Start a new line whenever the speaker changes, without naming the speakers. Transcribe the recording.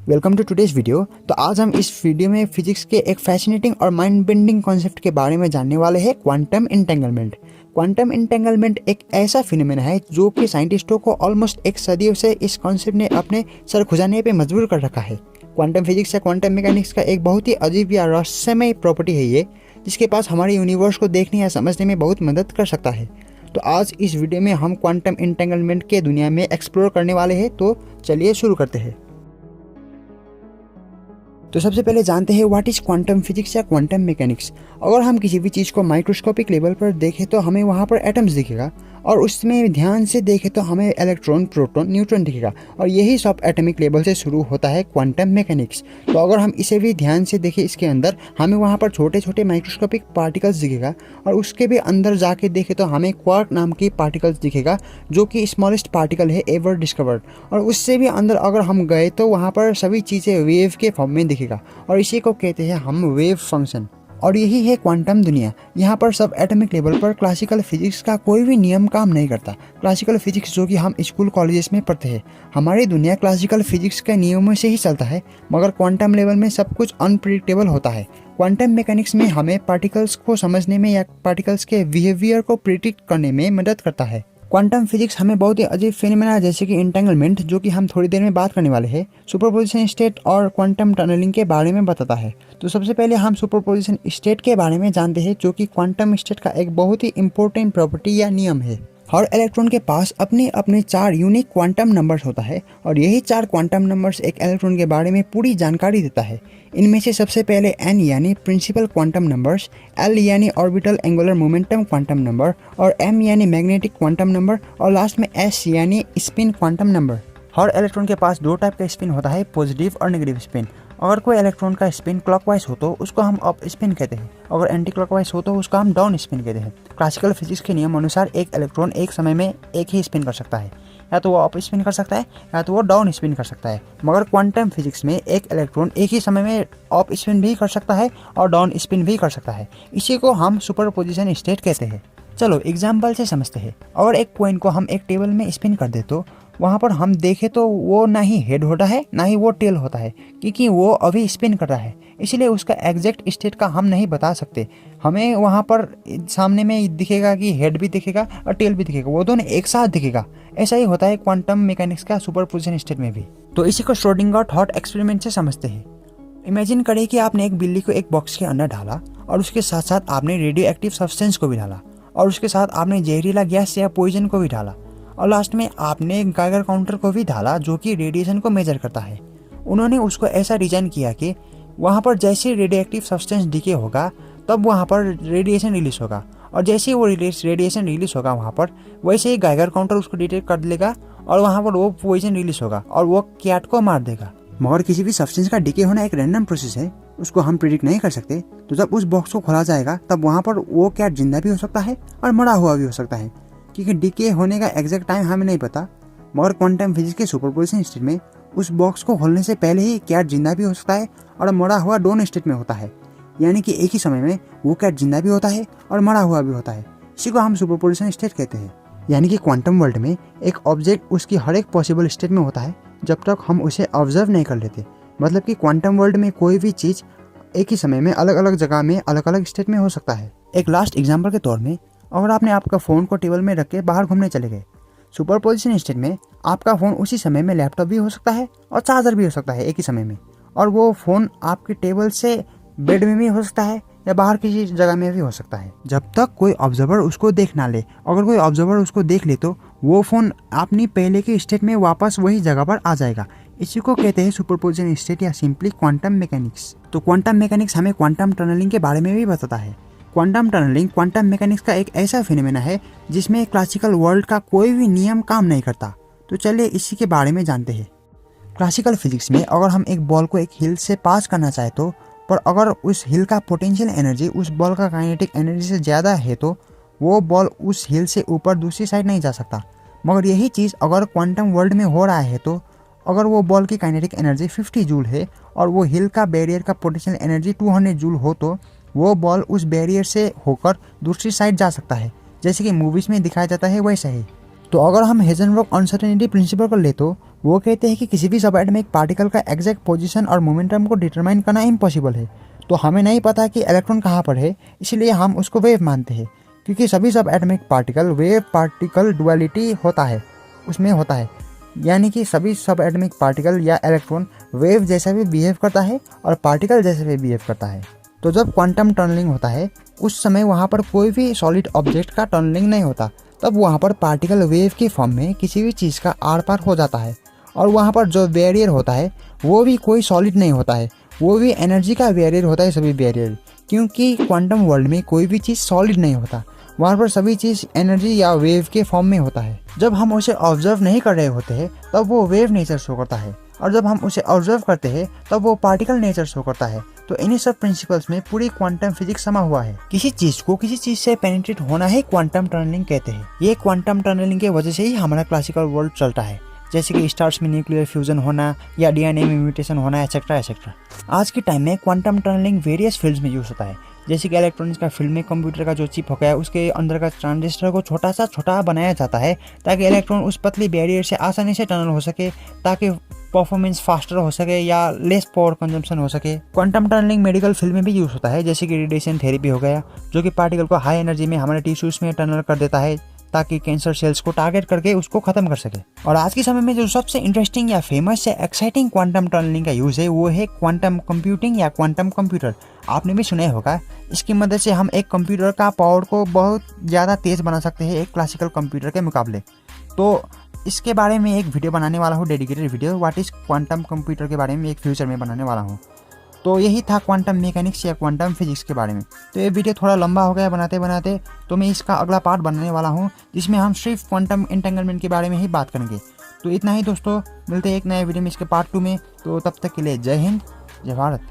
Welcome to today's video. तो आज हम इस वीडियो में फिजिक्स के एक फैसिनेटिंग और माइंड बेंडिंग कॉन्सेप्ट के बारे में जानने वाले हैं, क्वांटम इंटेंगलमेंट। क्वांटम इंटेंगलमेंट एक ऐसा फिनोमेना है जो कि साइंटिस्टों को ऑलमोस्ट एक सदियों से इस कॉन्सेप्ट ने अपने सर खुजाने पे मजबूर कर रखा है। क्वांटम फिजिक्स या क्वांटम मैकेनिक्स का एक बहुत ही अजीब या रहस्यमय प्रॉपर्टी है ये, जिसके पास हमारे यूनिवर्स को देखने या समझने में बहुत मदद कर सकता है। तो आज इस वीडियो में हम क्वांटम इंटेंगलमेंट के दुनिया में एक्सप्लोर करने वाले हैं। तो चलिए शुरू करते हैं। तो सबसे पहले जानते हैं व्हाट इज क्वांटम फिजिक्स या क्वांटम मैकेनिक्स। अगर हम किसी भी चीज़ को माइक्रोस्कोपिक लेवल पर देखें तो हमें वहाँ पर एटम्स दिखेगा, और उसमें ध्यान से देखें तो हमें इलेक्ट्रॉन, प्रोटॉन, न्यूट्रॉन दिखेगा, और यही सब एटॉमिक लेवल से शुरू होता है क्वांटम मैकेनिक्स। तो अगर हम इसे भी ध्यान से देखें, इसके अंदर हमें वहाँ पर छोटे छोटे माइक्रोस्कोपिक पार्टिकल्स दिखेगा, और उसके भी अंदर जाके देखें तो हमें क्वार्क नाम की पार्टिकल्स दिखेगा, जो कि स्मॉलेस्ट पार्टिकल है एवर डिस्कवर्ड। और उससे भी अंदर अगर हम गए तो वहाँ पर सभी चीज़ें वेव के फॉर्म में दिखेगा, और इसी को कहते हैं हम वेव फंक्शन। और यही है क्वांटम दुनिया। यहाँ पर सब एटॉमिक लेवल पर क्लासिकल फिजिक्स का कोई भी नियम काम नहीं करता। क्लासिकल फिजिक्स जो कि हम स्कूल कॉलेजेस में पढ़ते हैं, हमारी दुनिया क्लासिकल फिजिक्स के नियमों से ही चलता है, मगर क्वांटम लेवल में सब कुछ अनप्रिडिक्टेबल होता है। क्वांटम मैकेनिक्स में हमें पार्टिकल्स को समझने में या पार्टिकल्स के बिहेवियर को प्रिडिक्ट करने में मदद करता है। क्वांटम फिजिक्स हमें बहुत ही अजीब फिनोमेना जैसे कि इंटेंगलमेंट, जो कि हम थोड़ी देर में बात करने वाले हैं, सुपरपोजिशन स्टेट और क्वांटम टनलिंग के बारे में बताता है। तो सबसे पहले हम सुपरपोजिशन स्टेट के बारे में जानते हैं, जो कि क्वांटम स्टेट का एक बहुत ही इंपॉर्टेंट प्रॉपर्टी या नियम है। हर इलेक्ट्रॉन के पास अपने अपने 4 यूनिक क्वांटम नंबर्स होता है, और यही 4 क्वांटम नंबर्स एक इलेक्ट्रॉन के बारे में पूरी जानकारी देता है। इनमें से सबसे पहले n यानी प्रिंसिपल क्वांटम नंबर्स, l यानी orbital angular momentum quantum number, और m यानी मैग्नेटिक क्वांटम नंबर, और लास्ट में s यानी स्पिन क्वांटम नंबर। हर इलेक्ट्रॉन के पास 2 टाइप का स्पिन होता है, पॉजिटिव और नेगेटिव स्पिन। अगर कोई इलेक्ट्रॉन का स्पिन क्लॉकवाइज हो तो उसको हम अप स्पिन कहते हैं, अगर एंटी क्लॉकवाइज हो तो उसको हम डाउन स्पिन कहते हैं। क्लासिकल फिजिक्स के नियम अनुसार एक इलेक्ट्रॉन एक समय में एक ही स्पिन कर सकता है, या तो वो अप स्पिन कर सकता है या तो वो डाउन स्पिन कर सकता है। मगर क्वांटम फिजिक्स में एक इलेक्ट्रॉन एक ही समय में अप स्पिन भी कर सकता है और डाउन स्पिन भी कर सकता है। इसी को हम सुपरपोजिशन स्टेट कहते हैं। चलो एग्जाम्पल से समझते हैं। अगर एक कॉइन को हम एक टेबल में स्पिन कर दे तो वहाँ पर हम देखें तो वो ना ही हेड होता है ना ही वो टेल होता है, क्योंकि वो अभी स्पिन कर रहा है, इसलिए उसका एग्जैक्ट स्टेट का हम नहीं बता सकते। हमें वहाँ पर सामने में दिखेगा कि हेड भी दिखेगा और टेल भी दिखेगा, वो दोनों एक साथ दिखेगा। ऐसा ही होता है क्वांटम मैकेनिक्स का सुपरपोजिशन स्टेट में भी। तो इसी को श्रोडिंगर थॉट एक्सपेरिमेंट से समझते हैं। इमेजिन करें कि आपने एक बिल्ली को एक बॉक्स के अंदर डाला, और उसके साथ साथ आपने रेडियो एक्टिव सब्सटेंस को भी डाला, और उसके साथ आपने जहरीला गैस या पॉइजन को भी डाला, और लास्ट में आपने गाइगर काउंटर को भी डाला, जो कि रेडिएशन को मेजर करता है। उन्होंने उसको ऐसा डिजाइन किया कि वहाँ पर जैसे रेडियो एक्टिव सब्सटेंस डीके होगा तब वहाँ पर रेडिएशन रिलीज होगा, और जैसे ही वो रेडिएशन रिलीज होगा वहाँ पर, वैसे ही गाइगर काउंटर उसको डिटेक्ट कर लेगा, और वहाँ पर वो पॉइजन रिलीज होगा और वो कैट को मार देगा। मगर किसी भी सब्सटेंस का डीके होना एक रैंडम प्रोसेस है, उसको हम प्रिडिक्ट नहीं कर सकते। तो जब उस बॉक्स को खोला जाएगा तब वहाँ पर वो कैट जिंदा भी हो सकता है और मरा हुआ भी हो सकता है, क्योंकि डीके होने का एग्जैक्ट टाइम हमें नहीं पता। मगर क्वांटम फिजिक्स के सुपरपोजिशन स्टेट में उस बॉक्स को खोलने से पहले ही कैट जिंदा भी हो सकता है और मरा हुआ दोनों स्टेट में होता है, यानी कि एक ही समय में वो कैट जिंदा भी होता है और मरा हुआ भी होता है। इसी को हम सुपरपोजिशन स्टेट कहते हैं। यानी कि क्वांटम वर्ल्ड में एक ऑब्जेक्ट उसकी हर एक पॉसिबल स्टेट में होता है जब तक हम उसे ऑब्जर्व नहीं कर लेते। मतलब कि क्वांटम वर्ल्ड में कोई भी चीज़ एक ही समय में अलग अलग जगह में अलग अलग स्टेट में हो सकता है। एक लास्ट एग्जाम्पल के तौर में, अगर आपने आपका फ़ोन को टेबल में रख के बाहर घूमने चले गए, सुपरपोजिशन स्टेट में आपका फ़ोन उसी समय में लैपटॉप भी हो सकता है और चार्जर भी हो सकता है एक ही समय में, और वो फ़ोन आपके टेबल से बेड में भी हो सकता है या बाहर किसी जगह में भी हो सकता है, जब तक कोई ऑब्जर्वर उसको देख ना ले। अगर कोई ऑब्जर्वर उसको देख ले तो वो फ़ोन अपनी पहले की स्टेट में वापस वही जगह पर आ जाएगा। इसी को कहते हैं सुपरपोजिशन स्टेट या सिंपली क्वांटम मैकेनिक्स। तो क्वांटम मैकेनिक्स हमें क्वांटम टनलिंग के बारे में भी बताता है। क्वांटम टनलिंग क्वांटम मैकेनिक्स का एक ऐसा फिनोमेना है जिसमें क्लासिकल वर्ल्ड का कोई भी नियम काम नहीं करता। तो चलिए इसी के बारे में जानते हैं। क्लासिकल फिजिक्स में अगर हम एक बॉल को एक हिल से पास करना चाहे तो, पर अगर उस हिल का पोटेंशियल एनर्जी उस बॉल का काइनेटिक एनर्जी से ज़्यादा है तो वो बॉल उस हिल से ऊपर दूसरी साइड नहीं जा सकता। मगर यही चीज़ अगर क्वांटम वर्ल्ड में हो रहा है तो अगर वो बॉल की काइनेटिक एनर्जी 50 जूल है और वो हिल का बैरियर का पोटेंशियल एनर्जी 200 जूल हो तो वो बॉल उस बैरियर से होकर दूसरी साइड जा सकता है, जैसे कि मूवीज़ में दिखाया जाता है वैसा ही। तो अगर हम हेजनबर्ग अनसर्टेनिटी प्रिंसिपल को ले तो वो कहते हैं कि किसी भी सब एटॉमिक पार्टिकल का एग्जैक्ट पोजीशन और मोमेंटम को डिटरमाइन करना इम्पॉसिबल है। तो हमें नहीं पता कि इलेक्ट्रॉन कहाँ पर है, इसलिए हम उसको वेव मानते हैं, क्योंकि सभी सब atomic particle wave particle duality होता है, उसमें होता है। यानी कि सभी सब एटॉमिक पार्टिकल या इलेक्ट्रॉन वेव जैसा भी बिहेव करता है और पार्टिकल जैसे भी बिहेव करता है। तो जब क्वांटम टनलिंग होता है उस समय वहाँ पर कोई भी सॉलिड ऑब्जेक्ट का टनलिंग नहीं होता, तब वहाँ पर पार्टिकल वेव की फॉर्म में किसी भी चीज़ का आर पार हो जाता है। और वहाँ पर जो बैरियर होता है वो भी कोई सॉलिड नहीं होता है, वो भी एनर्जी का बैरियर होता है, सभी बैरियर। क्योंकि क्वांटम वर्ल्ड में कोई भी चीज़ सॉलिड नहीं होता, वहाँ पर सभी चीज़ एनर्जी या वेव के फॉर्म में होता है। जब हम उसे ऑब्जर्व नहीं कर रहे होते हैं तब वो वेव नेचर शो करता है, और जब हम उसे ऑब्जर्व करते हैं तब वो पार्टिकल नेचर शो करता है। तो इन्हीं सब प्रिंसिपल्स में पूरी क्वांटम फिजिक्स समा हुआ है। किसी चीज़ को किसी चीज़ से पेनिट्रेट होना ही क्वांटम टनलिंग कहते हैं। ये क्वांटम टनलिंग की वजह से ही हमारा क्लासिकल वर्ल्ड चलता है, जैसे कि स्टार्स में न्यूक्लियर फ्यूजन होना या डीएनए में म्यूटेशन होना, एक्सेट्रा एक्सेट्रा। आज के टाइम में क्वांटम टनलिंग वेरियस फील्ड्स में यूज होता है, जैसे कि इलेक्ट्रॉनिक्स का फील्ड में कंप्यूटर का जो चिप हो गया उसके अंदर का ट्रांजिस्टर को छोटा बनाया जाता है ताकि इलेक्ट्रॉन उस पतली बैरियर से आसानी से टनल हो सके, ताकि परफॉर्मेंस फास्टर हो सके या लेस पावर कंजम्पशन हो सके। क्वांटम टनलिंग मेडिकल फील्ड में भी यूज होता है, जैसे कि रेडिएशन थेरेपी हो गया, जो कि पार्टिकल को हाई एनर्जी में हमारे टिश्यूज में टनल कर देता है ताकि कैंसर सेल्स को टारगेट करके उसको खत्म कर सके। और आज के समय में जो सबसे इंटरेस्टिंग या फेमस या एक्साइटिंग क्वांटम टनलिंग का यूज है वो है क्वांटम कंप्यूटिंग या क्वांटम कंप्यूटर। आपने भी सुना होगा, इसकी मदद से हम एक कंप्यूटर का पावर को बहुत ज़्यादा तेज़ बना सकते हैं एक क्लासिकल कंप्यूटर के मुकाबले। तो इसके बारे में एक वीडियो बनाने वाला हूँ, dedicated video what is quantum computer के बारे में एक फ्यूचर में बनाने वाला हूँ। तो यही था क्वांटम मैकेनिक्स या क्वांटम फिजिक्स के बारे में। तो ये वीडियो थोड़ा लंबा हो गया बनाते बनाते, तो मैं इसका अगला पार्ट बनाने वाला हूँ जिसमें हम सिर्फ क्वांटम एंटेंगलमेंट के बारे में ही बात करेंगे। तो इतना ही दोस्तों, मिलते हैं एक नए वीडियो में इसके पार्ट 2 में। तो तब तक के लिए जय हिंद, जय भारत।